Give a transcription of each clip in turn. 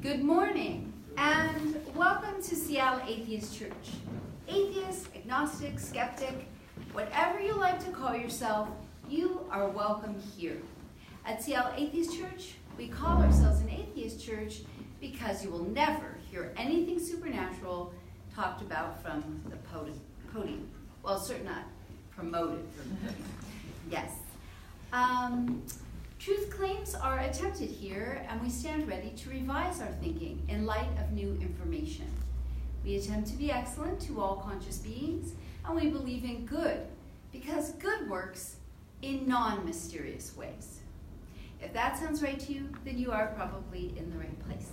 Good morning, and welcome to Seattle Atheist Church. Atheist, agnostic, skeptic, whatever you like to call yourself, you are welcome here. At Seattle Atheist Church, we call ourselves an atheist church because you will never hear anything supernatural talked about from the podium. Well, certainly not promoted from the podium. Yes. Truth claims are attempted here, and we stand ready to revise our thinking in light of new information. We attempt to be excellent to all conscious beings, and we believe in good, because good works in non-mysterious ways. If that sounds right to you, then you are probably in the right place.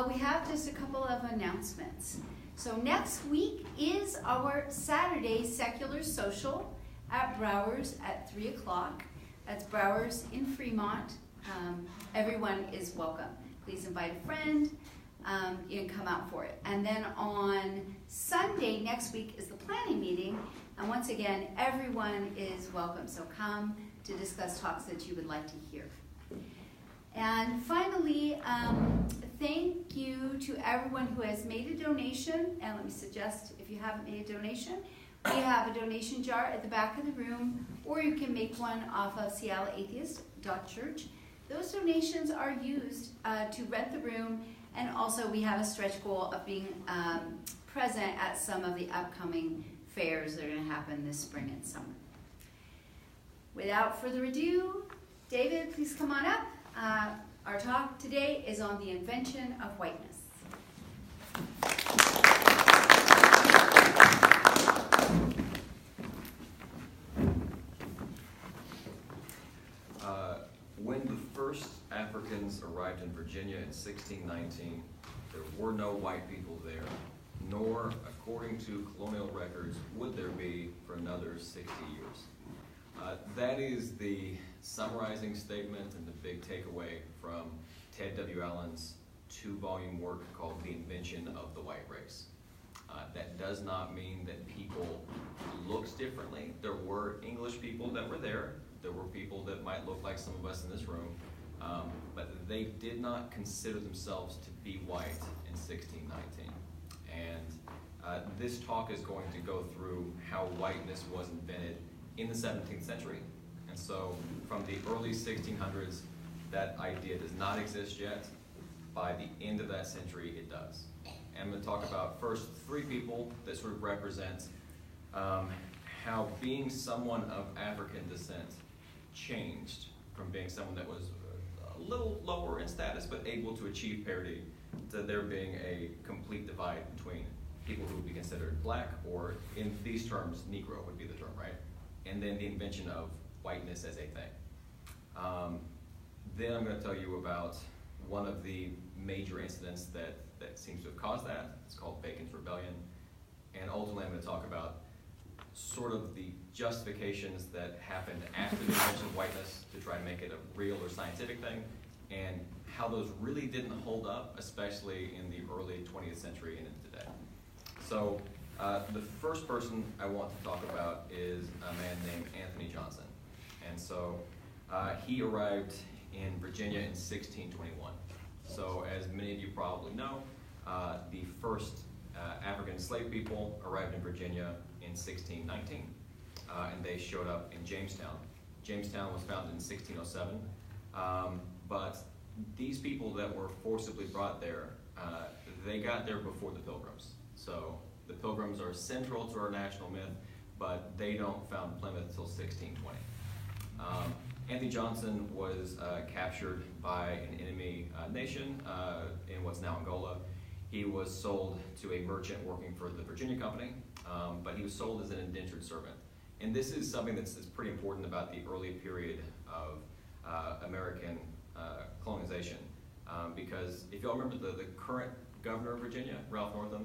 We have just a couple of announcements. So next week is our Saturday secular social at Browers at 3 o'clock. That's Browers in Fremont. Everyone is welcome. Please invite a friend. You can come out for it. And then on Sunday next week is the planning meeting. And once again, everyone is welcome. So come to discuss talks that you would like to hear. And finally, thank you to everyone who has made a donation. And let me suggest, if you haven't made a donation, we have a donation jar at the back of the room, or you can make one off of seattleatheist.church. Those donations are used to rent the room, and also we have a stretch goal of being present at some of the upcoming fairs that are going to happen this spring and summer. Without further ado, David, please come on up. Our talk today is on the invention of whiteness. When the first Africans arrived in Virginia in 1619, there were no white people there, nor, according to colonial records, would there be for another 60 years. That is the summarizing statement and the big takeaway from Ted W. Allen's 2-volume work called The Invention of the White Race. That does not mean that people looked differently. There were English people that were there. There were people that might look like some of us in this room, but they did not consider themselves to be white in 1619. And this talk is going to go through how whiteness was invented in the 17th century. And so from the early 1600s, that idea does not exist yet. By the end of that century, it does. And I'm going to talk about first 3 people that sort of represent how being someone of African descent changed from being someone that was a little lower in status but able to achieve parity to there being a complete divide between people who would be considered black, or in these terms, Negro would be the term, right? And then the invention of whiteness as a thing. Then I'm going to tell you about one of the major incidents that seems to have caused that. It's called Bacon's Rebellion. And ultimately I'm going to talk about sort of the justifications that happened after the invention of whiteness to try to make it a real or scientific thing, and how those really didn't hold up, especially in the early 20th century and into today. So the first person I want to talk about is a man named Anthony Johnson. And so he arrived in Virginia in 1621. So as many of you probably know, the first African enslaved people arrived in Virginia in 1619, and they showed up in Jamestown. Jamestown was founded in 1607, but these people that were forcibly brought there, they got there before the Pilgrims. So the Pilgrims are central to our national myth, but they don't found Plymouth until 1620. Anthony Johnson was captured by an enemy nation in what's now Angola. He was sold to a merchant working for the Virginia Company, but he was sold as an indentured servant. And this is something that's pretty important about the early period of American colonization, because if y'all remember the current governor of Virginia, Ralph Northam,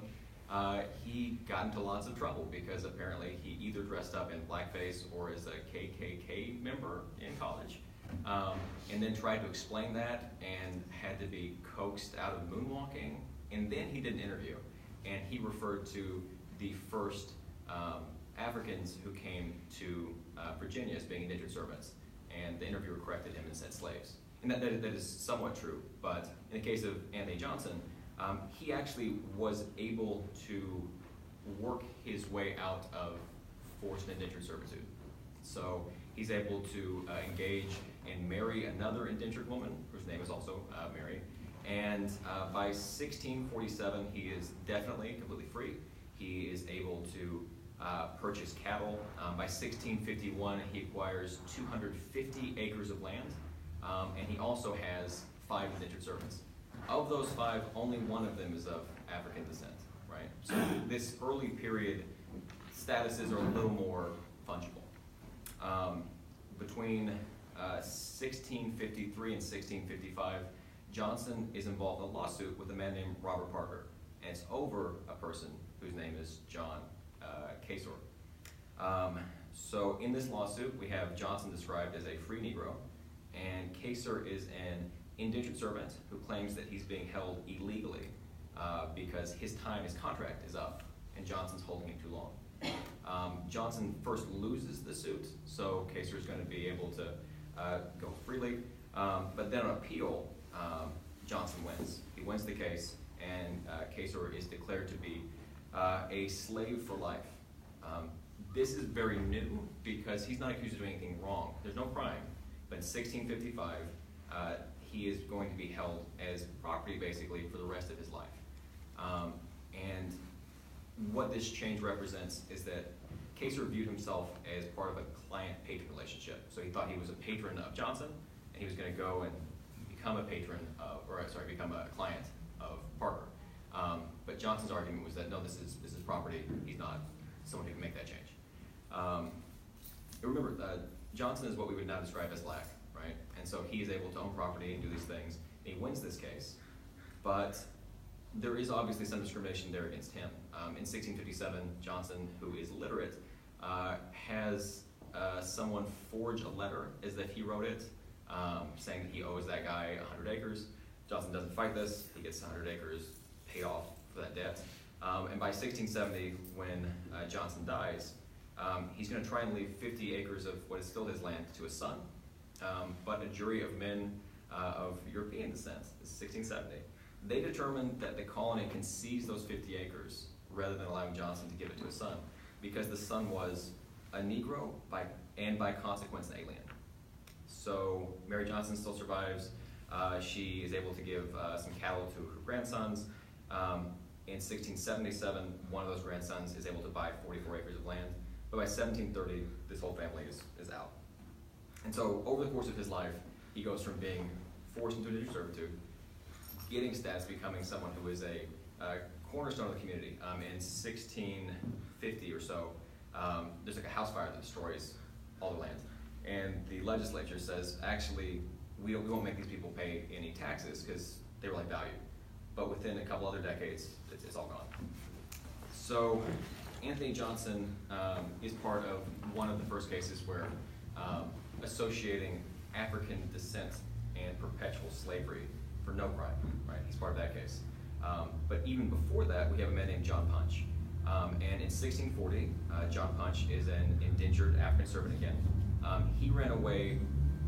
he got into lots of trouble because apparently he either dressed up in blackface or as a KKK member in college, and then tried to explain that and had to be coaxed out of moonwalking. And then he did an interview, and he referred to the first Africans who came to Virginia as being indentured servants. And the interviewer corrected him and said slaves. and that is somewhat true, but in the case of Anthony Johnson, he actually was able to work his way out of forced indentured servitude. So he's able to engage and marry another indentured woman, whose name is also Mary, and by 1647, he is definitely completely free. He is able to purchase cattle. By 1651, he acquires 250 acres of land, and he also has 5 indentured servants. Of those 5, only one of them is of African descent, right? So this early period, statuses are a little more fungible. Between 1653 and 1655, Johnson is involved in a lawsuit with a man named Robert Parker, and it's over a person whose name is John Casor. So in this lawsuit, we have Johnson described as a free Negro, and Casor is an indentured servant who claims that he's being held illegally because his contract is up, and Johnson's holding it too long. Johnson first loses the suit, so Casor is going to be able to go freely, but then on appeal, Johnson wins. He wins the case, and Casor is declared to be a slave for life. This is very new because he's not accused of doing anything wrong. There's no crime, but in 1655, he is going to be held as property basically for the rest of his life. And what this change represents is that Casor viewed himself as part of a client-patron relationship. So he thought he was a patron of Johnson, and he was going to go and become a become a client of Parker. But Johnson's argument was that no, this is property. He's not someone who can make that change. Remember, Johnson is what we would now describe as black, right? And so he is able to own property and do these things. And he wins this case, but there is obviously some discrimination there against him. In 1657, Johnson, who is literate, has someone forge a letter as if he wrote it, saying that he owes that guy 100 acres. Johnson doesn't fight this. He gets 100 acres paid off for that debt. And by 1670, when Johnson dies, he's going to try and leave 50 acres of what is still his land to his son. But a jury of men of European descent, this is 1670, they determined that the colony can seize those 50 acres rather than allowing Johnson to give it to his son, because the son was a Negro and by consequence an alien. So Mary Johnson still survives. She is able to give some cattle to her grandsons. In 1677, one of those grandsons is able to buy 44 acres of land. But by 1730, this whole family is out. And so over the course of his life, he goes from being forced into indentured servitude, getting status, becoming someone who is a cornerstone of the community. In 1650 or so, there's like a house fire that destroys all the land. And the legislature says, actually, we won't make these people pay any taxes because they were like valued. But within a couple other decades, it's all gone. So Anthony Johnson is part of one of the first cases where associating African descent and perpetual slavery for no crime, right? He's part of that case. But even before that, we have a man named John Punch. And in 1640, John Punch is an indentured African servant again. He ran away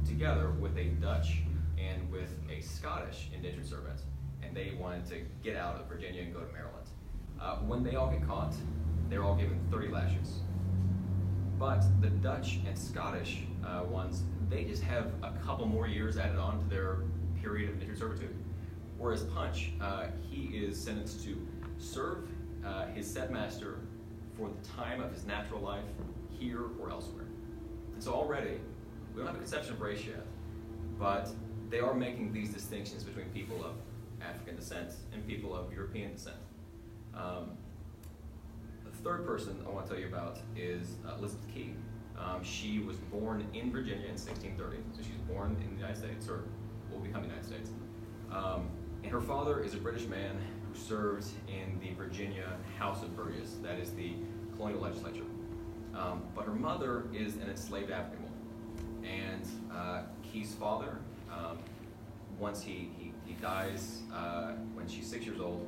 together with a Dutch and with a Scottish indentured servant, and they wanted to get out of Virginia and go to Maryland. When they all get caught, they're all given 30 lashes. But the Dutch and Scottish ones, they just have a couple more years added on to their period of indentured servitude. Whereas Punch, he is sentenced to serve his said master for the time of his natural life, here or elsewhere. And so already, we don't have a conception of race yet, but they are making these distinctions between people of African descent and people of European descent. The third person I want to tell you about is Elizabeth Key. She was born in Virginia in 1630, so she's born in the United States, or will become the United States. And her father is a British man who served in the Virginia House of Burgesses, that is the colonial legislature. But her mother is an enslaved African woman. And Key's father, once he dies when she's 6 years old,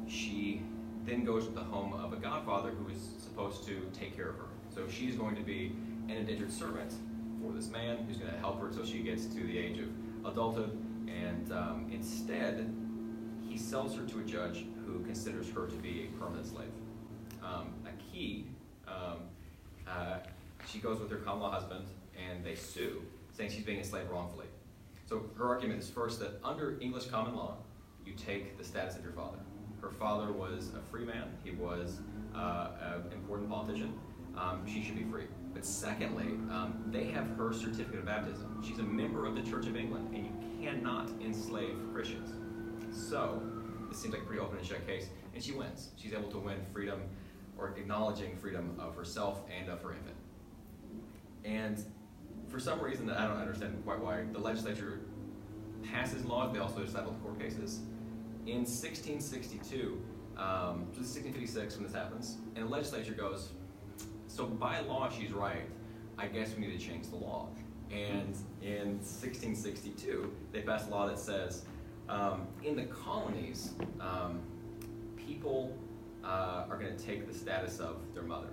she then goes to the home of a godfather who is supposed to take care of her. So she's going to be an indentured servant for this man who's going to help her until she gets to the age of adulthood, and instead, he sells her to a judge who considers her to be a permanent slave. She goes with her common law husband, and they sue, saying she's being enslaved wrongfully. So her argument is first that under English common law, you take the status of your father. Her father was a free man. He was an important politician. She should be free. But secondly, they have her certificate of baptism. She's a member of the Church of England, and you cannot enslave Christians. So this seems like a pretty open and shut case, and she wins. She's able to win freedom, or acknowledging freedom of herself and of her infant. And for some reason that I don't understand quite why, the legislature passes laws. They also settle court cases. In 1662, 1656 when this happens, and the legislature goes, so by law she's right, I guess we need to change the law. And in 1662, they pass a law that says, in the colonies, people are going to take the status of their mother.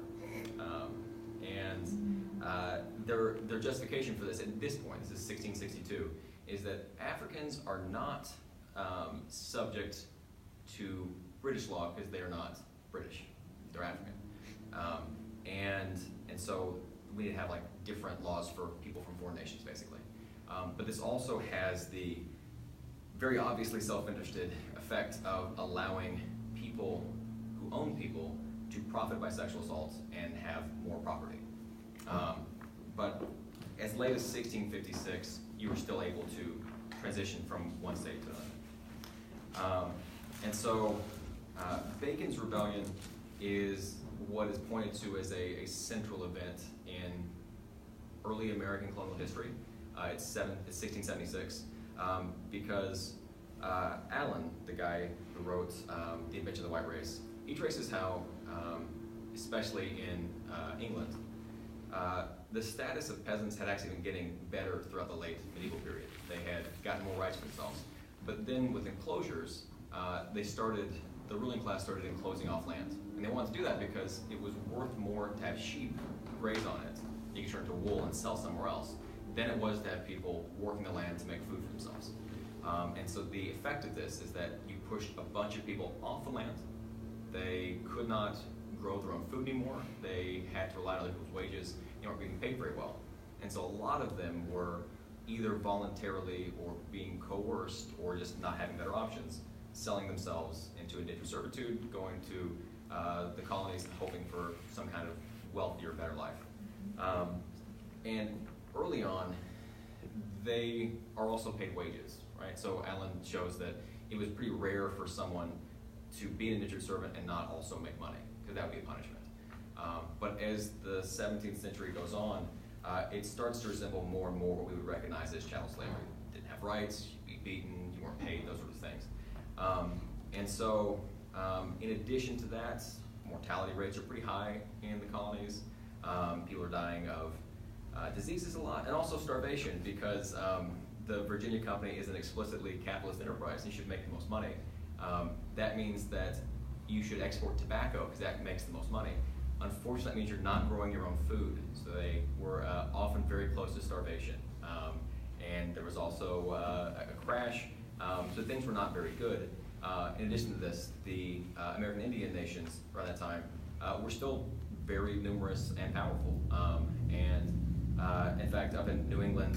Their justification for this at this point, this is 1662, is that Africans are not subject to British law because they are not British, they're African. And so we need to have like different laws for people from foreign nations, basically. But this also has the very obviously self-interested effect of allowing people who own people to profit by sexual assaults and have more property. But as late as 1656, you were still able to transition from one state to another. And so Bacon's rebellion is what is pointed to as a central event in early American colonial history. It's 1676, because Allen, the guy who wrote The Invention of the White Race, he traces how, especially in England, the status of peasants had actually been getting better throughout the late medieval period. They had gotten more rights for themselves. But then with enclosures, the ruling class started enclosing off land. And they wanted to do that because it was worth more to have sheep graze on it, you could turn it to wool and sell somewhere else, than it was to have people working the land to make food for themselves. And so the effect of this is that you pushed a bunch of people off the land. They could not grow their own food anymore. They had to rely on other people's wages. They weren't being paid very well. And so a lot of them were either voluntarily or being coerced or just not having better options, selling themselves into indentured servitude, going to the colonies hoping for some kind of wealthier, better life. And early on, they are also paid wages, right? So Allen shows that it was pretty rare for someone to be an indentured servant and not also make money, because that would be a punishment. But as the 17th century goes on, it starts to resemble more and more what we would recognize as chattel slavery. You didn't have rights, you'd be beaten, you weren't paid, those sorts of things. And so, in addition to that, mortality rates are pretty high in the colonies. People are dying of diseases a lot, and also starvation, because the Virginia Company is an explicitly capitalist enterprise, and you should make the most money. That means that you should export tobacco, because that makes the most money. Unfortunately, that means you're not growing your own food, so they were often very close to starvation. And there was also a crash, so things were not very good. In addition to this, the American Indian nations around that time were still very numerous and powerful. In fact, up in New England,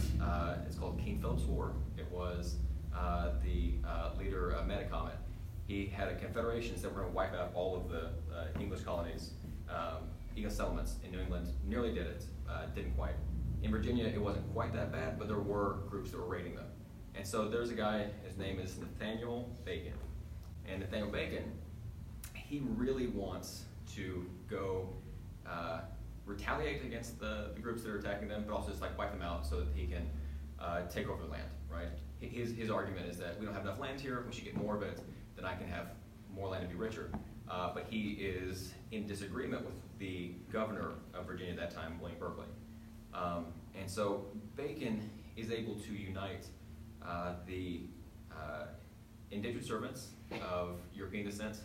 it's called King Philip's War. It was the leader, Metacomet. He had a confederation that were going to wipe out all of the English colonies, English settlements in New England. Nearly did it, didn't quite. In Virginia, it wasn't quite that bad, but there were groups that were raiding them. And so there's a guy, his name is Nathaniel Bacon. And Nathaniel Bacon, he really wants to go retaliate against the groups that are attacking them, but also just like wipe them out so that he can take over the land, right? His argument is that we don't have enough land here, we should get more of it, then I can have more land and be richer. But he is in disagreement with the governor of Virginia at that time, William Berkeley. And so Bacon is able to unite the indentured servants of European descent,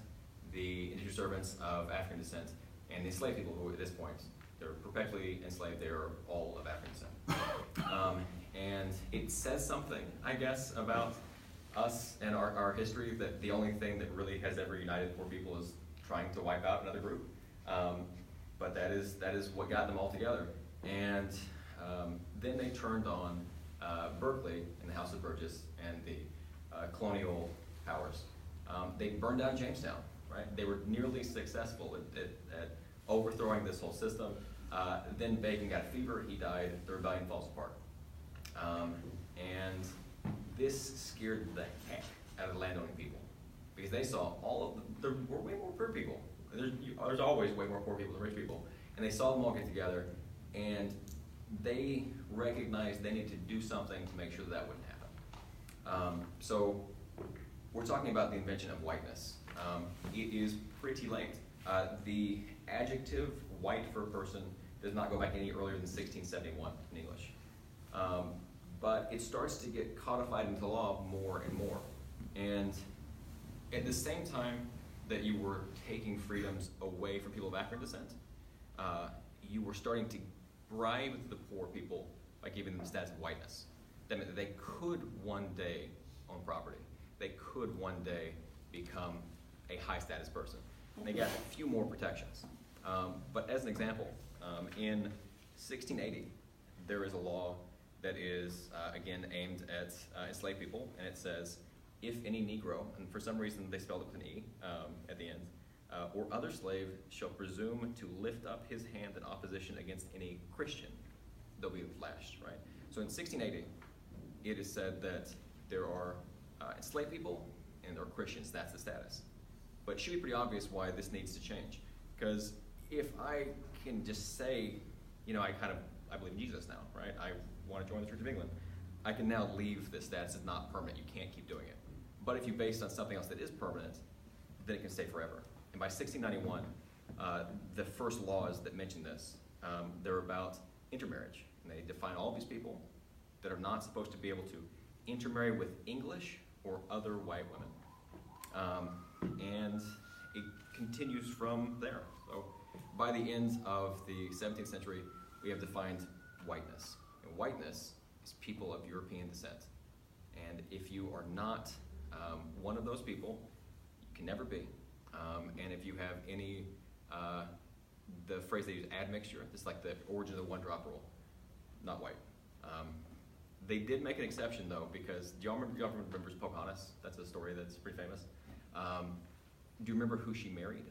the indentured servants of African descent, and the enslaved people who at this point, they're perpetually enslaved, they are all of African descent. And it says something, I guess, about us and our history, that the only thing that really has ever united poor people is trying to wipe out another group. But that is what got them all together. And then they turned on Berkeley and the House of Burgess and the colonial powers. They burned down Jamestown, right? They were nearly successful at overthrowing this whole system. Then Bacon got a fever, he died, the rebellion falls apart. And this scared the heck out of the landowning people, because they saw all of there were way more poor people. There's always way more poor people than rich people. And they saw them all get together, and they recognized they needed to do something to make sure that wouldn't happen. So we're talking about the invention of whiteness. It is pretty late. The adjective white for a person does not go back any earlier than 1671 in English. But it starts to get codified into law more and more. And at the same time that you were taking freedoms away from people of African descent, you were starting to bribe the poor people by giving them the status of whiteness. That meant that they could one day own property. They could one day become a high status person. And they got a few more protections. But as an example, in 1680, there is a law that is, again, aimed at enslaved people, and it says, if any Negro, and for some reason they spelled it with an E at the end, or other slave shall presume to lift up his hand in opposition against any Christian, they'll be lashed, right? So in 1680, it is said that there are enslaved people and there are Christians, that's the status. But it should be pretty obvious why this needs to change. Because if I can just say, you know, I believe in Jesus now, right? I want to join the Church of England. I can now leave this status. It's not permanent. You can't keep doing it. But if you base it on something else that is permanent, then it can stay forever. And by 1691, the first laws that mention this, they're about intermarriage. And they define all these people that are not supposed to be able to intermarry with English or other white women. And it continues from there. So by the end of the 17th century, we have defined whiteness. And whiteness is people of European descent. And if you are not one of those people, you can never be. And if you have any, the phrase they use, admixture, it's like the origin of the one-drop rule, not white. They did make an exception, though, because do y'all remember Pocahontas? That's a story that's pretty famous. Do you remember who she married?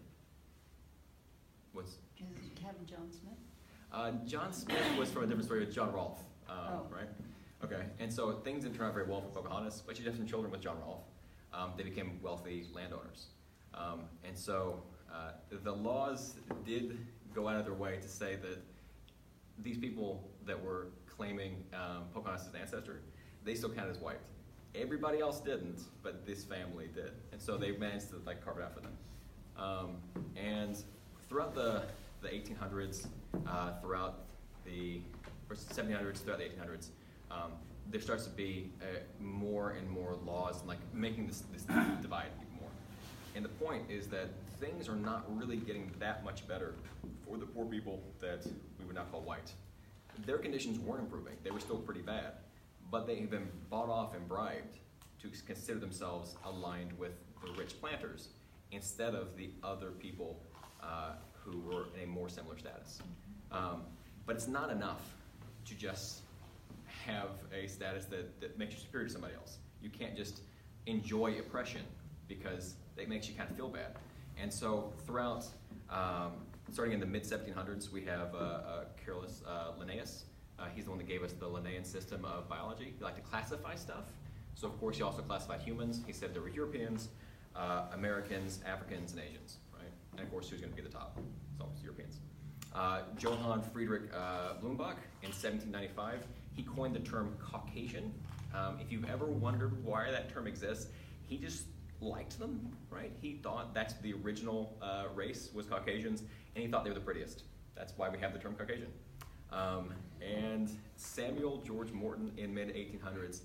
Is it Kevin John Smith? John Smith was from a different story with John Rolfe, right? Okay, and so things didn't turn out very well for Pocahontas, but she had some children with John Rolfe. They became wealthy landowners. And so the laws did go out of their way to say that these people that were claiming Pocahontas' ancestor, they still counted as white. Everybody else didn't, but this family did. And so they managed to carve it out for them. And throughout the 1800s, throughout the 1700s, throughout the 1800s, there starts to be more and more laws, and making this divide even more. And the point is that things are not really getting that much better for the poor people that we would now call white. Their conditions weren't improving. They were still pretty bad. But they have been bought off and bribed to consider themselves aligned with the rich planters instead of the other people who were in a more similar status. But it's not enough to just have a status that makes you superior to somebody else. You can't just enjoy oppression because it makes you kind of feel bad. And so throughout, starting in the mid-1700s, we have Carolus Linnaeus. He's the one that gave us the Linnaean system of biology. He liked to classify stuff. So of course he also classified humans. He said there were Europeans, Americans, Africans, and Asians, right? And of course who's going to be the top? It's always Europeans. Johann Friedrich Blumenbach in 1795, he coined the term Caucasian. If you've ever wondered why that term exists, he just liked them, right? He thought that's the original race was Caucasians, and he thought they were the prettiest. That's why we have the term Caucasian. And Samuel George Morton in mid-1800s,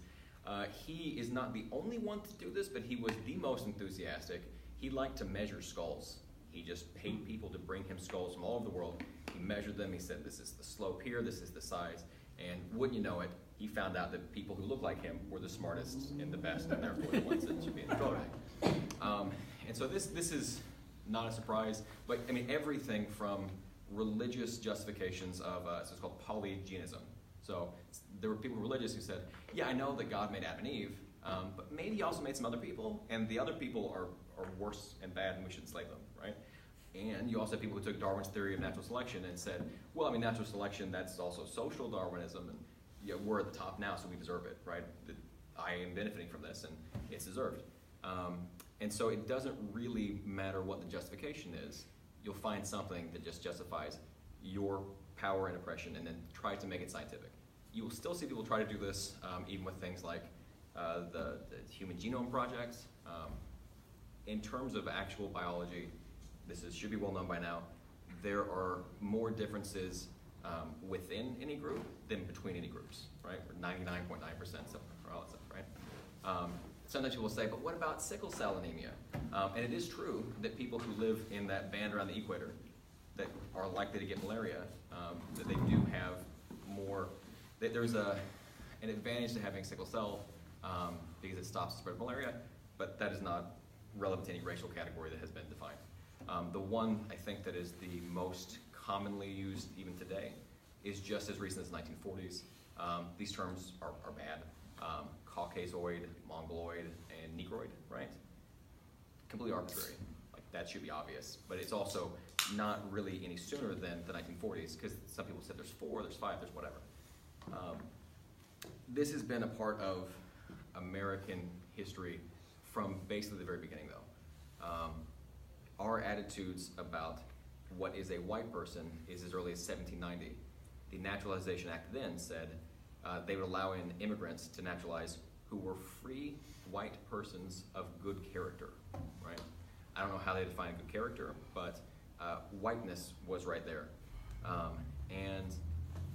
he is not the only one to do this, but he was the most enthusiastic. He liked to measure skulls. He just paid people to bring him skulls from all over the world. He measured them. He said, this is the slope here, this is the size. And wouldn't you know it, he found out that people who look like him were the smartest and the best, and therefore the ones that should be in the voting. And so this is not a surprise, but I mean everything from religious justifications of so it's called polygenism. So there were people religious who said, yeah, I know that God made Adam and Eve, but maybe he also made some other people, and the other people are worse and bad, and we should enslave them, right? And you also have people who took Darwin's theory of natural selection and said, well, I mean, natural selection, that's also social Darwinism, and yeah, we're at the top now, so we deserve it, right? I am benefiting from this, and it's deserved. And so it doesn't really matter what the justification is. You'll find something that just justifies your power and oppression and then try to make it scientific. You will still see people try to do this, even with things like the Human Genome Project. In terms of actual biology, should be well known by now, there are more differences within any group than between any groups, right? 99.9% or all that stuff, right? Sometimes people say, but what about sickle cell anemia? And it is true that people who live in that band around the equator that are likely to get malaria, that they do have more, that there's an advantage to having sickle cell because it stops the spread of malaria, but that is not relevant to any racial category that has been defined. The one I think that is the most commonly used even today is just as recent as the 1940s. These terms are bad. Caucasoid, Mongoloid, and Negroid, right? Completely arbitrary. Like that should be obvious, but it's also not really any sooner than the 1940s because some people said there's 4, there's 5, there's whatever. This has been a part of American history from basically the very beginning, though. Our attitudes about what is a white person is as early as 1790. The Naturalization Act then said they would allow in immigrants to naturalize who were free white persons of good character, right? I don't know how they define good character, but whiteness was right there. And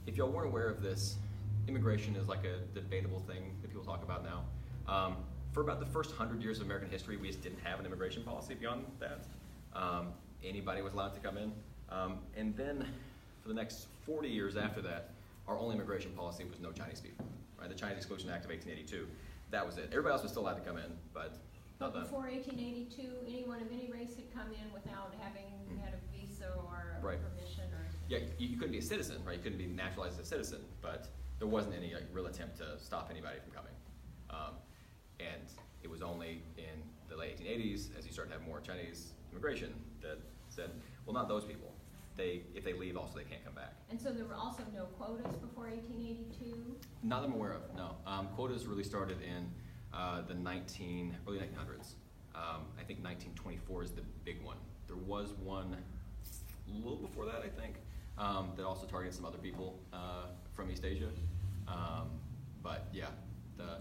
if y'all weren't aware of this, immigration is like a debatable thing that people talk about now. For about the first 100 years of American history, we just didn't have an immigration policy beyond that. Anybody was allowed to come in. And then for the next 40 years after that, our only immigration policy was no Chinese people, right? The Chinese Exclusion Act of 1882, that was it. Everybody else was still allowed to come in, but not them. Before 1882, anyone of any race had come in without having had a visa or a permission or... Yeah, you couldn't be a citizen, right? You couldn't be naturalized as a citizen, but there wasn't any real attempt to stop anybody from coming. And it was only in the late 1880s, as you started to have more Chinese immigration, that said, well, not those people. If they leave, also they can't come back. And so there were also no quotas before 1882? Not that I'm aware of, no. Quotas really started in the early 1900s. I think 1924 is the big one. There was one a little before that, I think, that also targeted some other people from East Asia. But yeah, the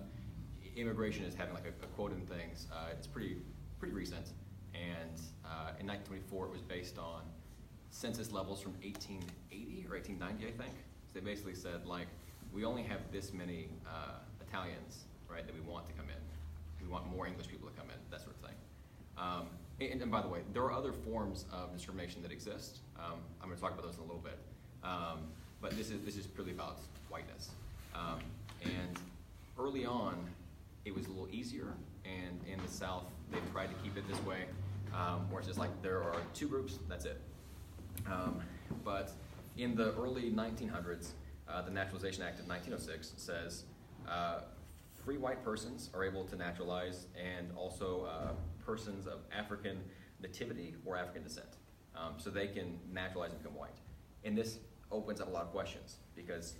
immigration is having like a quota in things. It's pretty recent. And in 1924, it was based on census levels from 1880 or 1890, I think. So they basically said, like, we only have this many Italians, right, that we want to come in. We want more English people to come in, that sort of thing. And by the way, there are other forms of discrimination that exist. I'm going to talk about those in a little bit. But this is purely about whiteness. And early on, it was a little easier. And in the South, they tried to keep it this way, where it's just like there are 2 groups, that's it. But in the early 1900s, the Naturalization Act of 1906 says free white persons are able to naturalize, and also persons of African nativity or African descent. So they can naturalize and become white. And this opens up a lot of questions, because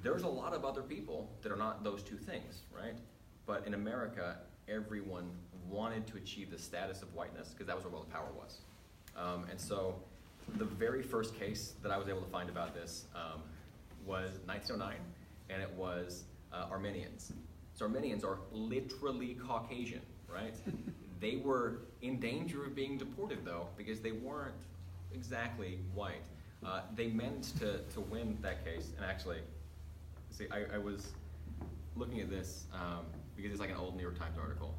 there's a lot of other people that are not those 2 things, right? But in America, everyone wanted to achieve the status of whiteness, because that was where all the power was. And so the very first case that I was able to find about this was 1909, and it was Armenians. So Armenians are literally Caucasian, right? They were in danger of being deported, though, because they weren't exactly white. They managed to win that case, and actually, see, I was looking at this because it's like an old New York Times article,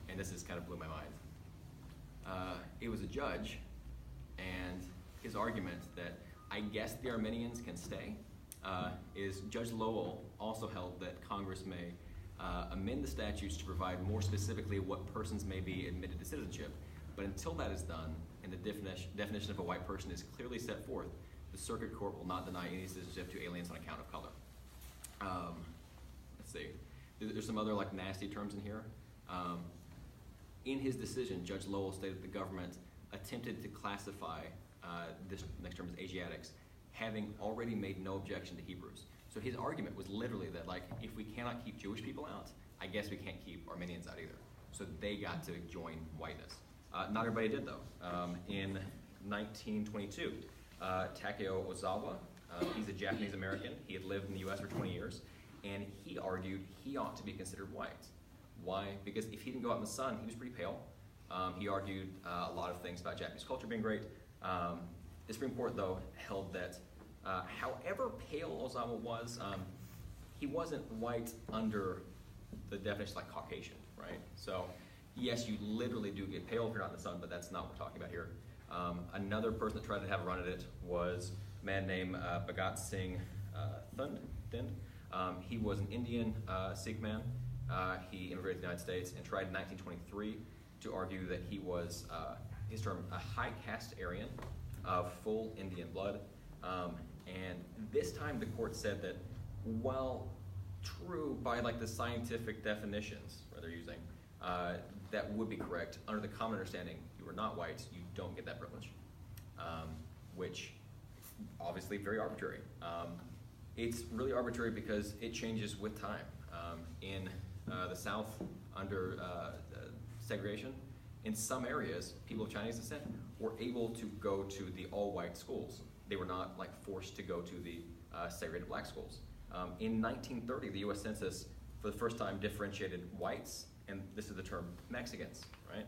and this just kind of blew my mind. It was a judge, and his argument that I guess the Armenians can stay is Judge Lowell also held that Congress may amend the statutes to provide more specifically what persons may be admitted to citizenship. But until that is done, and the definition of a white person is clearly set forth, the circuit court will not deny any citizenship to aliens on account of color. Let's see. There's some other like nasty terms in here. In his decision, Judge Lowell stated the government attempted to classify this next term as Asiatics, having already made no objection to Hebrews. So his argument was literally that, like, if we cannot keep Jewish people out, I guess we can't keep Armenians out either. So they got to join whiteness. Not everybody did, though. In 1922, Takeo Ozawa, he's a Japanese American. He had lived in the US for 20 years, and he argued he ought to be considered white. Why? Because if he didn't go out in the sun, he was pretty pale. He argued a lot of things about Japanese culture being great. The Supreme Court, though, held that however pale Ozawa was, he wasn't white under the definition like Caucasian, right? So yes, you literally do get pale if you're not in the sun, but that's not what we're talking about here. Another person that tried to have a run at it was a man named Bhagat Singh Thind. He was an Indian Sikh man. He immigrated to the United States and tried in 1923 to argue that he was, his term, a high caste Aryan of full Indian blood. And this time the court said that while true by like the scientific definitions they're using, that would be correct. Under the common understanding, you are not white, you don't get that privilege, which obviously very arbitrary. It's really arbitrary because it changes with time. In the South, under segregation, in some areas, people of Chinese descent were able to go to the all-white schools. They were not like forced to go to the segregated black schools. In 1930, the US Census, for the first time, differentiated whites, and this is the term Mexicans, right?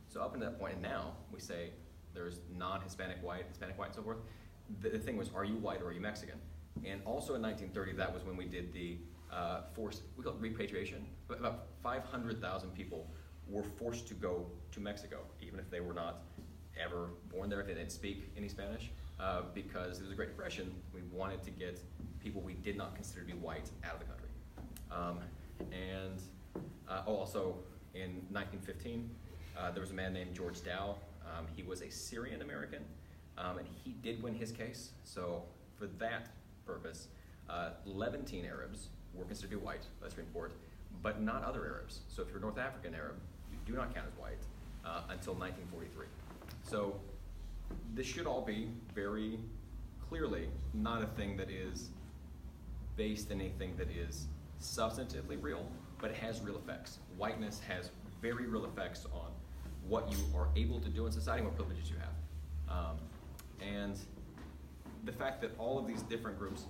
So up until that point, and now we say there's non-Hispanic white, Hispanic white, and so forth. The thing was, are you white or are you Mexican? And also in 1930, that was when we did the forced, we call it repatriation, but about 500,000 people were forced to go to Mexico, even if they were not ever born there, if they didn't speak any Spanish, because it was a Great Depression. We wanted to get people we did not consider to be white out of the country. Also in 1915, there was a man named George Dow. He was a Syrian American, and he did win his case. So for that purpose, Levantine Arabs were considered to be white by the Supreme Court, but not other Arabs. So if you're North African Arab, you do not count as white until 1943. So this should all be very clearly not a thing that is based in anything that is substantively real, but it has real effects. Whiteness has very real effects on what you are able to do in society and what privileges you have. And the fact that all of these different groups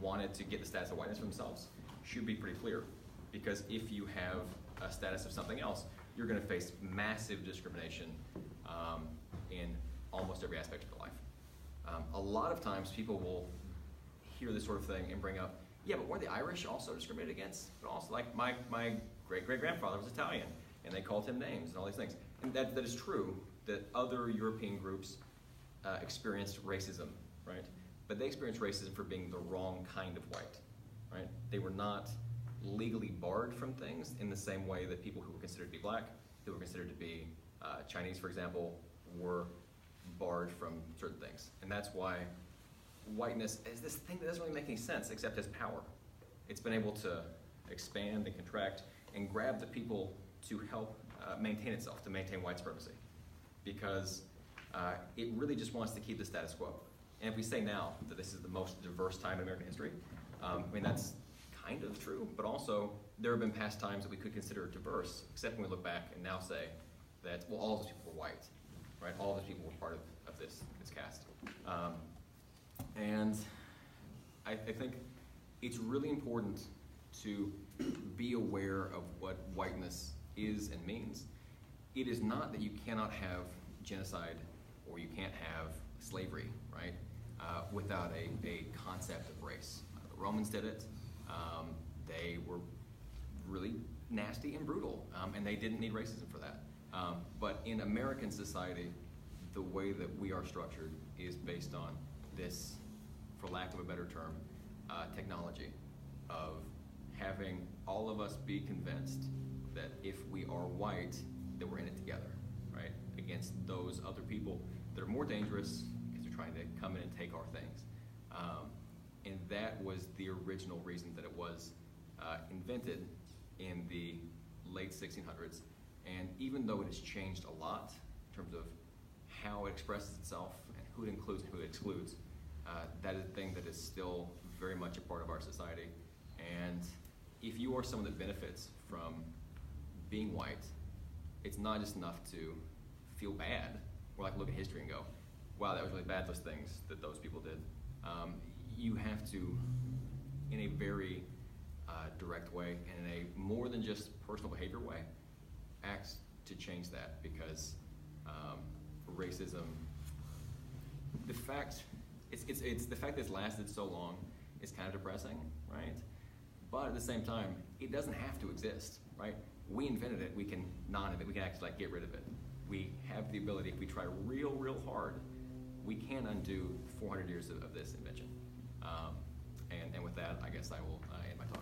wanted to get the status of whiteness for themselves should be pretty clear, because if you have a status of something else, you're going to face massive discrimination in almost every aspect of your life. A lot of times people will hear this sort of thing and bring up, yeah, but weren't the Irish also discriminated against? But also, like, my great-great-grandfather was Italian, and they called him names and all these things. And that is true, that other European groups experienced racism, right? But they experienced racism for being the wrong kind of white, right? They were not legally barred from things in the same way that people who were considered to be black, who were considered to be Chinese, for example, were barred from certain things. And that's why whiteness is this thing that doesn't really make any sense except as power. It's been able to expand and contract and grab the people to help maintain itself, to maintain white supremacy, because it really just wants to keep the status quo. And if we say now that this is the most diverse time in American history, I mean, that's kind of true, but also there have been past times that we could consider diverse, except when we look back and now say that, well, all those people were white, right? All those people were part of this caste. And I think it's really important to be aware of what whiteness is and means. It is not that you cannot have genocide or you can't have slavery, right, without a concept of race. The Romans did it. They were really nasty and brutal, and they didn't need racism for that. But in American society, the way that we are structured is based on this, for lack of a better term, technology of having all of us be convinced that if we are white, that we're in it together, right? Against those other people that are more dangerous because they're trying to come in and take our things. And that was the original reason that it was invented in the late 1600s. And even though it has changed a lot in terms of how it expresses itself and who it includes and who it excludes, that is a thing that is still very much a part of our society. And if you are someone that benefits from being white, it's not just enough to feel bad or like look at history and go, wow, that was really bad, those things that those people did. You have to, in a very direct way and in a more than just personal behavior way, act to change that, because racism, the fact that it's lasted so long is kind of depressing, right? But at the same time, it doesn't have to exist, right? We invented it, we can non-invent, we can actually like get rid of it. We have the ability, if we try real hard, we can undo 400 years of this invention. And with that, I guess I will end my talk.